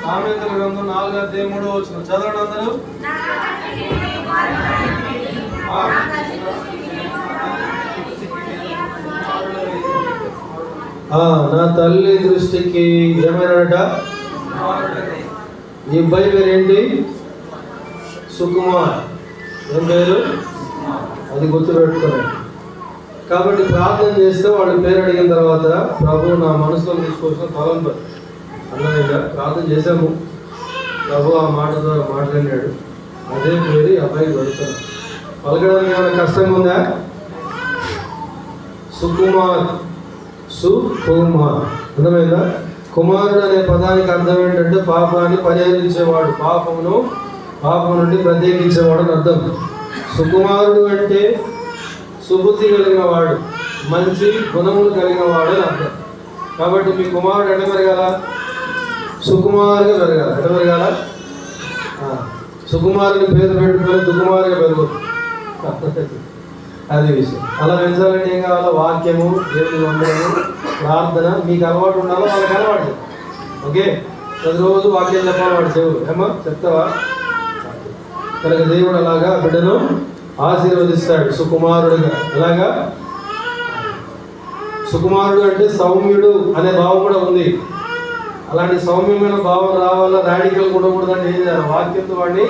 సామెతల గ్రంథం 4:3 చదవండి అందరూ. నా తల్లి దృష్టికి ఏమైనాడట? ఈ అబ్బాయి పేరు ఏంటి? సుకుమార్. ఏం పేరు? అది గుర్తుపెట్టుకోండి. కాబట్టి ప్రార్థన చేస్తే వాళ్ళ పేరు అడిగిన తర్వాత ప్రభు నా మనసులో తీసుకోవాల్సిన తలంపు అన్నయ్య ప్రార్థన చేశాము, ప్రభు ఆ మాట ద్వారా మాట్లాడినాడు, అదే పేరు అబ్బాయి పెడతాను. పలకడానికి ఏమైనా కష్టంగా ఉందా? సుకుమార్, సుకుమార్. అర్థమైందా? కుమారుడు అనే పదానికి అర్థం ఏంటంటే పాపాన్ని పరిహరించేవాడు, పాపం నుండి ప్రత్యేకించేవాడు అని అర్థం. సుకుమారుడు అంటే సుబుద్ధి కలిగిన వాడు, మంచి గుణములు కలిగిన వాడు అని అర్థం. కాబట్టి మీ కుమారుడు ఎట పెరగాల? సుకుమారుగా పెరగాల. ఎట పెరగాల? సుకుమారుని పేరు పెట్టుకొని దుకుమారుగా పెరగదు. అది విషయం. అలా పెంచాలంటే ఏం కావాలో? వాక్యము, దేవుని వందనము, ప్రార్థన. మీకు అలవాటు ఉండాలో వాళ్ళకి అలవాటు. ఓకే, ప్రతిరోజు వాక్యం చెప్పాలి వాడు చెవులు. ఏమో చెప్తావా? కనుక దేవుడు అలాగా బిడ్డను ఆశీర్వదిస్తాడు సుకుమారుడుగా. ఎలాగా? సుకుమారుడు అంటే సౌమ్యుడు అనే భావం కూడా ఉంది. అలాంటి సౌమ్యమైన భావం రావాలా, రాడికల్ ఉండకూడదంటే ఏం చేయాలి? వాక్యంతో వాడిని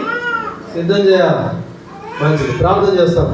సిద్ధం చేయాలి. మంచిది. ప్రార్థన చేస్తాం.